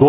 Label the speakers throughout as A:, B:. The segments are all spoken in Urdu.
A: 2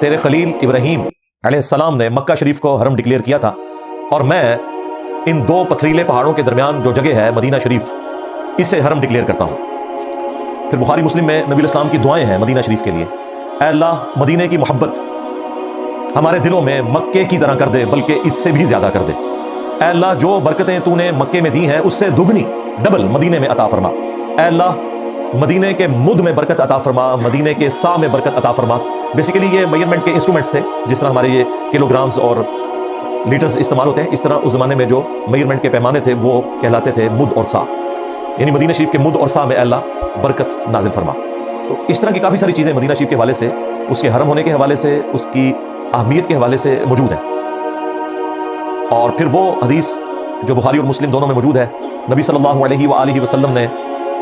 A: تیرے خلیل ابراہیم علیہ السلام نے مکہ شریف کو حرم ڈکلیئر کیا تھا، اور میں ان دو پتھریلے پہاڑوں کے درمیان جو جگہ ہے مدینہ شریف، اسے حرم ڈکلیئر کرتا ہوں۔ پھر بخاری مسلم میں نبی الاسلام کی دعائیں ہیں مدینہ شریف کے لیے، اے اللہ مدینہ کی محبت ہمارے دلوں میں مکے کی طرح کر دے، بلکہ اس سے بھی زیادہ کر دے۔ اے اللہ جو برکتیں تو نے مکے میں دی ہیں اس سے دگنی ڈبل مدینے میں عطا فرما۔ اے اللہ مدینہ کے مد میں برکت عطا فرما، مدینہ کے سا میں برکت عطا فرما۔ بیسیکلی یہ میجرمنٹ کے انسٹرومنٹس تھے، جس طرح ہمارے یہ کلو گرامز اور لیٹرز استعمال ہوتے ہیں، اس طرح اس زمانے میں جو میجرمنٹ کے پیمانے تھے وہ کہلاتے تھے مد اور سا، یعنی مدینہ شریف کے مد اور سا میں اے اللہ برکت نازل فرما۔ تو اس طرح کی کافی ساری چیزیں مدینہ شریف کے حوالے سے، اس کے حرم ہونے کے حوالے سے، اس کی اہمیت کے حوالے سے موجود ہیں۔ اور پھر وہ حدیث جو بخاری اور مسلم دونوں میں موجود ہے، نبی صلی اللہ علیہ وآلہ وسلم نے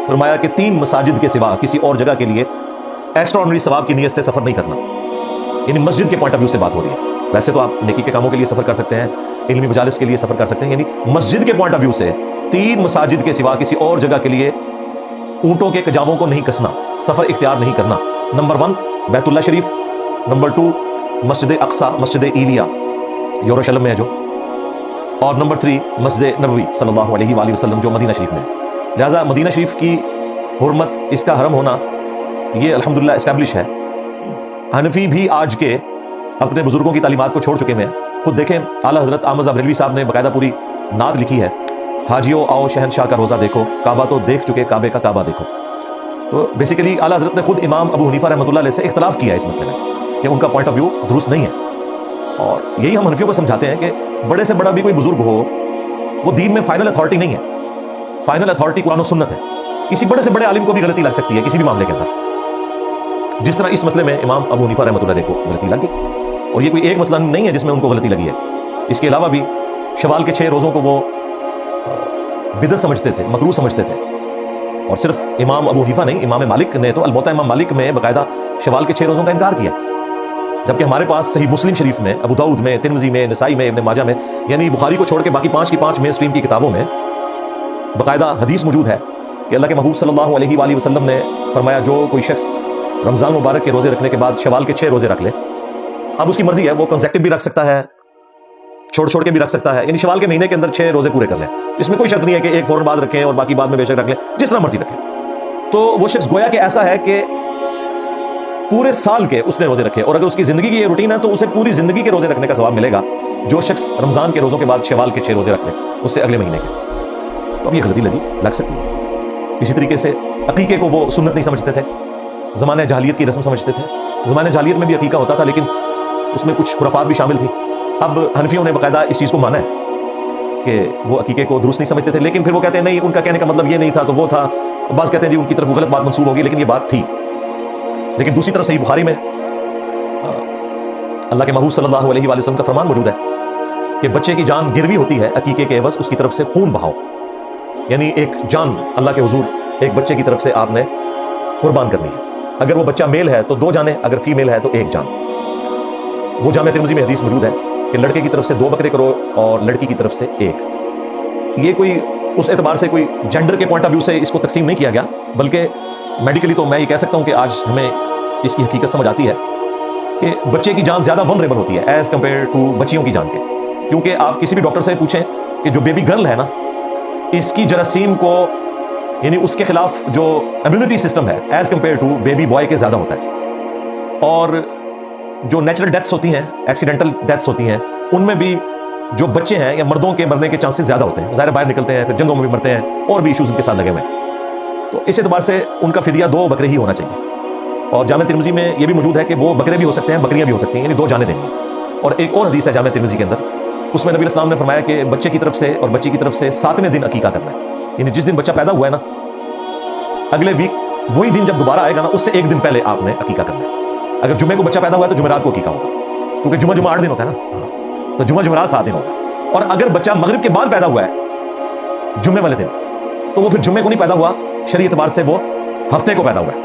A: فرمایا کہ 3 مساجد کے سوا کسی اور جگہ کے لیے ایکسٹرا آرڈنری ثواب کی نیت سے سفر نہیں کرنا، یعنی مسجد کے پوائنٹ آف ویو سے بات ہو رہی ہے۔ ویسے تو آپ نیکی کے کاموں کے لیے سفر کر سکتے ہیں، علمی مجالس کے لیے سفر کر سکتے ہیں، یعنی مسجد کے پوائنٹ آف ویو سے 3 مساجد کے سوا کسی اور جگہ کے لیے اونٹوں کے کجاووں کو نہیں کسنا، سفر اختیار نہیں کرنا۔ نمبر 1 بیت اللہ شریف، نمبر 2 مسجد اقصی، مسجد ایلیا یروشلم میں ہے جو، اور نمبر 3 مسجد نبوی صلی اللہ علیہ وآلہ وسلم جو مدینہ شریف میں ہے۔ لہٰذا مدینہ شریف کی حرمت، اس کا حرم ہونا، یہ الحمدللہ اسٹیبلش ہے۔ حنفی بھی آج کے اپنے بزرگوں کی تعلیمات کو چھوڑ چکے ہیں۔ خود دیکھیں اعلیٰ حضرت احمد بریلوی صاحب نے باقاعدہ پوری نعت لکھی ہے، حاجیوں آؤ شہنشاہ کا روزہ دیکھو، کعبہ تو دیکھ چکے کعبے کا کعبہ دیکھو۔ تو بیسیکلی اعلیٰ حضرت نے خود امام ابو حنیفہ رحمۃ اللہ علیہ سے اختلاف کیا ہے اس مسئلے میں کہ ان کا پوائنٹ آف ویو درست نہیں ہے، اور یہی ہم حنفیوں کو سمجھاتے ہیں کہ بڑے سے بڑا بھی کوئی بزرگ ہو، وہ دین میں فائنل اتھارٹی نہیں ہے۔ فائنل اتھارٹی قرآن و سنت ہے۔ کسی بڑے سے بڑے عالم کو بھی غلطی لگ سکتی ہے کسی بھی معاملے کے اندر، جس طرح اس مسئلے میں امام ابو حنیفہ رحمۃ اللہ علیہ کو غلطی لگ گئی، اور یہ کوئی ایک مسئلہ نہیں ہے جس میں ان کو غلطی لگی ہے۔ اس کے علاوہ بھی شوال کے 6 روزوں کو وہ بدعت سمجھتے تھے، مکروہ سمجھتے تھے، اور صرف امام ابو حنیفہ نہیں، امام مالک نے تو الموطا امام مالک میں باقاعدہ شوال کے 6 روزوں کا انکار کیا، جبکہ ہمارے پاس صحیح مسلم شریف میں، ابو داؤد میں، ترمذی میں، نسائی میں، ابن ماجہ میں، یعنی بخاری کو چھوڑ کے باقی 5 کی 5 مین اسٹریم کی کتابوں میں باقاعدہ حدیث موجود ہے کہ اللہ کے محبوب صلی اللہ علیہ وآلہ وسلم نے فرمایا جو کوئی شخص رمضان مبارک کے روزے رکھنے کے بعد شوال کے 6 روزے رکھ لے، اب اس کی مرضی ہے، وہ کنسیکٹو بھی رکھ سکتا ہے، چھوڑ کے بھی رکھ سکتا ہے، یعنی شوال کے مہینے کے اندر 6 روزے پورے کر لیں، اس میں کوئی شرط نہیں ہے کہ ایک فوراً بعد رکھیں اور باقی بعد میں بے شک رکھ لیں، جس طرح مرضی رکھیں۔ تو وہ شخص گویا کہ ایسا ہے کہ پورے سال کے اس نے روزے رکھے، اور اگر اس کی زندگی کی یہ روٹین ہے تو اسے پوری زندگی کے روزے رکھنے کا ثواب ملے گا جو شخص رمضان کے روزوں کے بعد شوال کے 6 روزے رکھ لے اس سے اگلے مہینے کے۔ تو اب یہ غلطی لگ سکتی ہے۔ اسی طریقے سے عقیقے کو وہ سنت نہیں سمجھتے تھے، زمانہ جاہلیت کی رسم سمجھتے تھے۔ زمانہ جاہلیت میں بھی عقیقہ ہوتا تھا لیکن اس میں کچھ خرافات بھی شامل تھی۔ اب حنفیوں نے باقاعدہ اس چیز کو مانا ہے کہ وہ عقیقے کو درست نہیں سمجھتے تھے، لیکن پھر وہ کہتے ہیں نہیں، ان کا کہنے کا مطلب یہ نہیں تھا تو وہ تھا۔ بعض کہتے ہیں جی ان کی طرف وہ غلط بات منسوب ہوگی، لیکن یہ بات تھی۔ لیکن دوسری طرف صحیح بخاری میں اللہ کے محبوب صلی اللہ علیہ وآلہ وسلم کا فرمان موجود ہے کہ بچے کی جان گروی ہوتی ہے عقیقے کے عوض اس کی طرف سے خون بہاؤ، یعنی ایک جان اللہ کے حضور ایک بچے کی طرف سے آپ نے قربان کرنی ہے۔ اگر وہ بچہ میل ہے تو 2 جانیں، اگر فیمیل ہے تو 1 جان۔ وہ جامع ترمذی میں حدیث موجود ہے کہ لڑکے کی طرف سے 2 بکرے کرو اور لڑکی کی طرف سے 1۔ یہ کوئی اس اعتبار سے کوئی جینڈر کے پوائنٹ آف ویو سے اس کو تقسیم نہیں کیا گیا، بلکہ میڈیکلی تو میں یہ کہہ سکتا ہوں کہ آج ہمیں اس کی حقیقت سمجھ آتی ہے کہ بچے کی جان زیادہ ولنریبل ہوتی ہے ایز کمپیئر ٹو بچیوں کی جان کے، کیونکہ آپ کسی بھی ڈاکٹر سے پوچھیں کہ جو بیبی گرل ہے نا، اس کی جراثیم کو، یعنی اس کے خلاف جو امیونٹی سسٹم ہے as compare to baby boy کے زیادہ ہوتا ہے، اور جو نیچرل ڈیتھس ہوتی ہیں، ایکسیڈنٹل ڈیتھس ہوتی ہیں، ان میں بھی جو بچے ہیں یا مردوں کے مرنے کے چانسز زیادہ ہوتے ہیں، ظاہر باہر نکلتے ہیں، پھر جنگوں میں بھی مرتے ہیں، اور بھی ایشوز ان کے ساتھ لگے ہوئے ہیں۔ تو اس اعتبار سے ان کا فدیہ 2 بکرے ہی ہونا چاہیے۔ اور جامع ترمذی میں یہ بھی موجود ہے کہ وہ بکرے بھی ہو سکتے ہیں، بکریاں بھی ہو سکتی ہیں، یعنی 2 جانیں دینی ہیں۔ اور ایک اور حدیث ہے جامع ترمذی کے اندر، اس میں نبی الاسلام نے فرمایا کہ بچے کی طرف سے اور بچی کی طرف سے 7ویں دن عقیقہ کرنا ہے، یعنی جس دن بچہ پیدا ہوا ہے نا، اگلے ویک وہی دن جب دوبارہ آئے گا نا، اس سے 1 دن پہلے آپ نے عقیقہ کرنا ہے۔ اگر جمعے کو بچہ پیدا ہوا ہے تو جمعرات کو عقیقہ ہوگا، کیونکہ جمعہ 8 دن ہوتا ہے نا، تو جمعرات 7 دن ہوگا۔ اور اگر بچہ مغرب کے بعد پیدا ہوا ہے جمعے والے دن، تو وہ پھر جمعے کو نہیں پیدا ہوا، شرعی اعتبار سے وہ ہفتے کو پیدا ہوا ہے،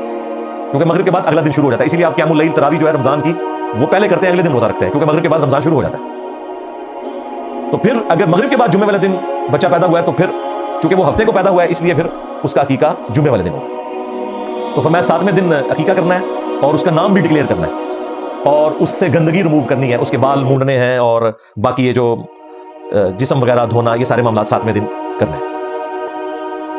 A: کیونکہ مغرب کے بعد اگلا دن شروع ہو جاتا ہے۔ اسی لیے آپ قیام اللیل تراویح جو ہے رمضان کی وہ پہلے کرتے ہیں، اگلے دن روزہ رکھتے ہیں، کیونکہ مغرب کے بعد رمضان شروع ہو جاتا ہے۔ تو پھر اگر مغرب کے بعد جمعے والے دن بچہ پیدا ہوا ہے تو پھر چونکہ وہ ہفتے کو پیدا ہوا ہے، اس لیے پھر اس کا عقیقہ جمعے والے دن ہوگا۔ تو فرمایا 7ویں دن عقیقہ کرنا ہے اور اس کا نام بھی ڈکلیئر کرنا ہے۔ اور اس سے گندگی ریموو کرنی ہے، اس کے بال مونڈنے ہیں اور باقی یہ جو جسم وغیرہ دھونا، یہ سارے معاملات 7ویں دن کرنے ہیں۔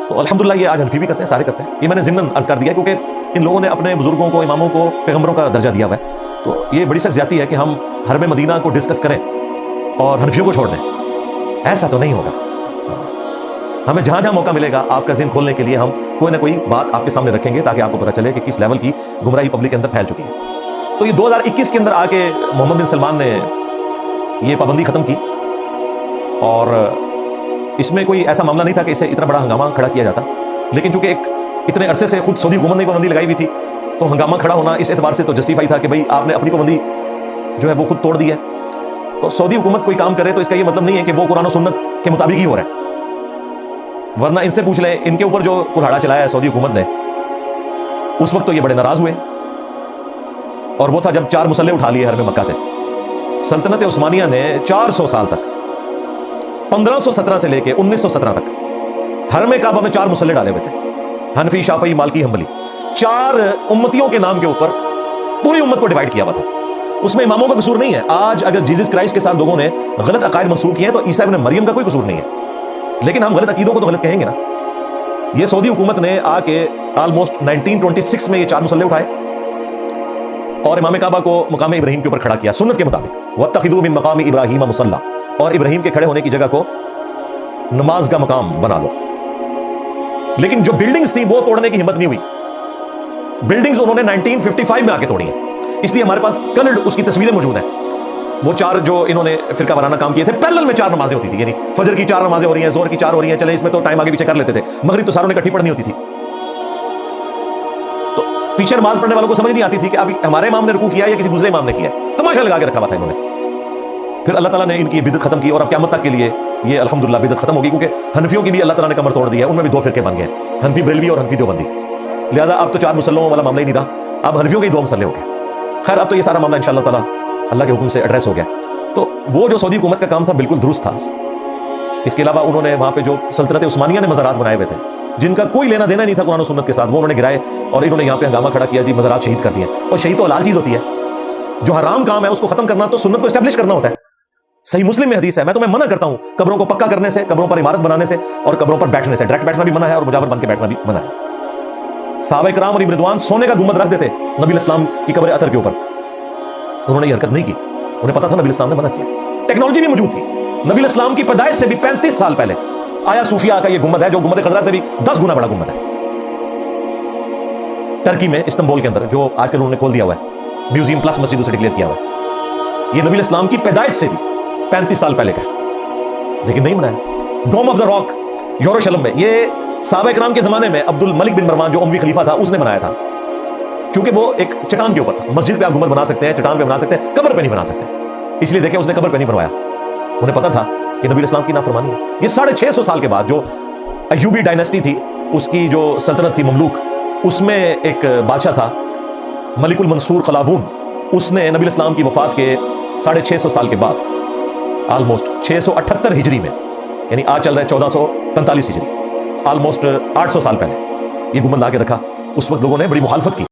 A: تو الحمدللہ یہ آج حنفی بھی کرتے ہیں، سارے کرتے ہیں۔ یہ میں نے ضمناً عرض کر دیا کیونکہ ان لوگوں نے اپنے بزرگوں کو، اماموں کو پیغمبروں کا درجہ دیا ہوا ہے، تو یہ بڑی سخت زیادتی ہے کہ ہم حرم مدینہ کو ڈسکس کریں اور حنفیوں کو چھوڑ دیں۔ ایسا تو نہیں ہوگا۔ ہمیں جہاں جہاں موقع ملے گا آپ کا ذہن کھولنے کے لیے ہم کوئی نہ کوئی بات آپ کے سامنے رکھیں گے تاکہ آپ کو پتہ چلے کہ کس لیول کی گمراہی پبلک کے اندر پھیل چکی ہے۔ تو یہ 2021 کے اندر آ کے محمد بن سلمان نے یہ پابندی ختم کی، اور اس میں کوئی ایسا معاملہ نہیں تھا کہ اسے اتنا بڑا ہنگامہ کھڑا کیا جاتا، لیکن چونکہ ایک اتنے عرصے سے خود سعودی حکومت نے پابندی لگائی ہوئی تھی تو ہنگامہ کھڑا ہونا اس اعتبار سے تو جسٹیفائی تھا کہ بھئی آپ نے اپنی پابندی جو ہے وہ خود توڑ دی ہے۔ تو سعودی حکومت کوئی کام کرے تو اس کا یہ مطلب نہیں ہے کہ وہ قرآن و سنت کے مطابق ہی ہو رہا ہے، ورنہ ان سے پوچھ لیں ان کے اوپر جو کلہاڑا چلایا ہے سعودی حکومت نے، اس وقت تو یہ بڑے ناراض ہوئے، اور وہ تھا جب 4 مسلح اٹھا لیے حرم مکہ سے۔ سلطنت عثمانیہ نے 400 سال تک، 1517 سے لے کے 1917 تک حرم کعبہ میں 4 مسلح ڈالے ہوئے تھے، حنفی، شافعی، مالکی، حنبلی، 4 امتیوں کے نام کے اوپر پوری امت کو ڈیوائیڈ کیا ہوا تھا۔ اس میں اماموں کا قصور نہیں ہے۔ آج اگر جیزس کرائسٹ کے ساتھ لوگوں نے غلط عقائد منسوخ کیے ہیں تو عیسیٰ ابن مریم کا کوئی قصور نہیں ہے، لیکن ہم غلط عقیدوں کو تو غلط کہیں گے نا۔ یہ سعودی حکومت نے آ کے آلموسٹ 1926 میں یہ 4 مسلح اٹھائے اور امام کعبہ کو مقام ابراہیم کے اوپر کھڑا کیا سنت کے مطابق، وَاتَّخِذُوا مِن مَقَامِ إِبْرَاهِيمَ مُصَلًّى، اور ابراہیم کے کھڑے ہونے کی جگہ کو نماز کا مقام بنا لو۔ لیکن جو بلڈنگز تھیں وہ توڑنے کی ہمت نہیں ہوئی۔ بلڈنگز انہوں نے 1955 میں آ کے توڑی ہیں، اس لیے ہمارے پاس کلرڈ اس کی تصویریں موجود ہیں۔ وہ 4 جو انہوں نے فرقہ وارانہ کام کیے تھے، پیرلل میں 4 نمازیں ہوتی تھی، یعنی فجر کی 4 نمازیں ہو رہی ہیں، ظہر کی 4 ہو رہی ہیں، چلیں اس میں تو ٹائم آگے پیچھے کر لیتے تھے، مغرب تو ساروں نے اکٹھی پڑھنی ہوتی تھی۔ تو پیچھے نماز پڑھنے والوں کو سمجھ نہیں آتی تھی کہ اب ہمارے امام نے رکوع کیا یا کسی دوسرے امام نے کیا ہے، تماشا لگا کے رکھا ہوا تھا انہوں نے۔ پھر اللہ تعالیٰ نے ان کی بدعت ختم کی اور اب قیامت تک کے لیے یہ الحمدللہ بدعت ختم ہوگی، کیونکہ حنفیوں کی بھی اللہ تعالیٰ نے کمر توڑ دی ہے، ان میں بھی 2 فرقے بن گئے، حنفی بریلوی اور حنفی دیوبندی۔ لہٰذا اب تو 4 مسلموں والا معاملہ ہی نہیں رہا، اب حنفیوں کے ہی 2 مسلح ہو گئے۔ خیر اب تو یہ سارا معاملہ انشاءاللہ تعالیٰ اللہ کے حکم سے ایڈریس ہو گیا۔ تو وہ جو سعودی حکومت کا کام تھا بالکل درست تھا۔ اس کے علاوہ انہوں نے وہاں پہ جو سلطنت عثمانیہ نے مزارات بنائے ہوئے تھے جن کا کوئی لینا دینا نہیں تھا قرآن و سنت کے ساتھ، وہ انہوں نے گرائے اور انہوں نے یہاں پہ ہنگامہ کھڑا کیا، جی مزارات شہید کر دیے۔ اور شہید تو حلال چیز ہوتی ہے، جو حرام کام ہے اس کو ختم کرنا تو سنت کو اسٹیبلش کرنا ہوتا ہے۔ صحیح مسلم میں حدیث ہے، میں تمہیں منع کرتا ہوں قبروں کو پکا کرنے سے، قبروں پر عمارت بنانے سے، اور قبروں پر بیٹھنے سے۔ ڈائریکٹ بیٹھنا بھی منع ہے اور مجاور بن کے بیٹھنا بھی منع ہے۔ صحابہ کرام اور رضوان سونے کا گنبد رکھ دیتے نبی اسلام کی قبر اطہر کے اوپر، انہوں نے یہ حرکت نہیں کی، انہیں پتا تھا نبی اسلام نے منع کیا۔ ٹیکنالوجی بھی موجود تھی، نبی اسلام کی پیدائش سے بھی 35 سال پہلے آیا صوفیہ کا یہ گنبد ہے جو گنبد خضرا سے بھی 10 گنا بڑا گنبد ہے، ٹرکی میں استنبول کے اندر، جو آج کل انہوں نے کھول دیا ہوا ہے، میوزیم پلس مسجد اسے ڈکلیئر کیا ہوا ہے۔ یہ نبی اسلام کی پیدائش سے بھی 35 سال پہلے کا ہے، لیکن نہیں منایا۔ ڈوم آف دا راک یروشلم میں، یہ صحابہ کرام کے زمانے میں عبد الملک بن مروان جو اموی خلیفہ تھا اس نے بنایا تھا، کیونکہ وہ ایک چٹان کے اوپر تھا۔ مسجد پہ آپ گنبد بنا سکتے ہیں، چٹان پہ بنا سکتے ہیں، قبر پہ نہیں بنا سکتے، اس لیے دیکھیں اس نے قبر پہ نہیں بنوایا، انہیں پتا تھا کہ نبی اسلام کی نافرمانی ہے۔ یہ 650 سال کے بعد جو ایوبی ڈائنیسٹی تھی، اس کی جو سلطنت تھی مملوک، اس میں ایک بادشاہ تھا ملک المنصور قلاوون، اس نے نبی اسلام کی وفات کے 650 سال کے بعد آلموسٹ 678 ہجری میں، یعنی آج چل رہا ہے 1445 ہجری، آلموسٹ 800 سال پہلے یہ گنبد لا کے رکھا۔ اس وقت لوگوں نے بڑی مخالفت کی۔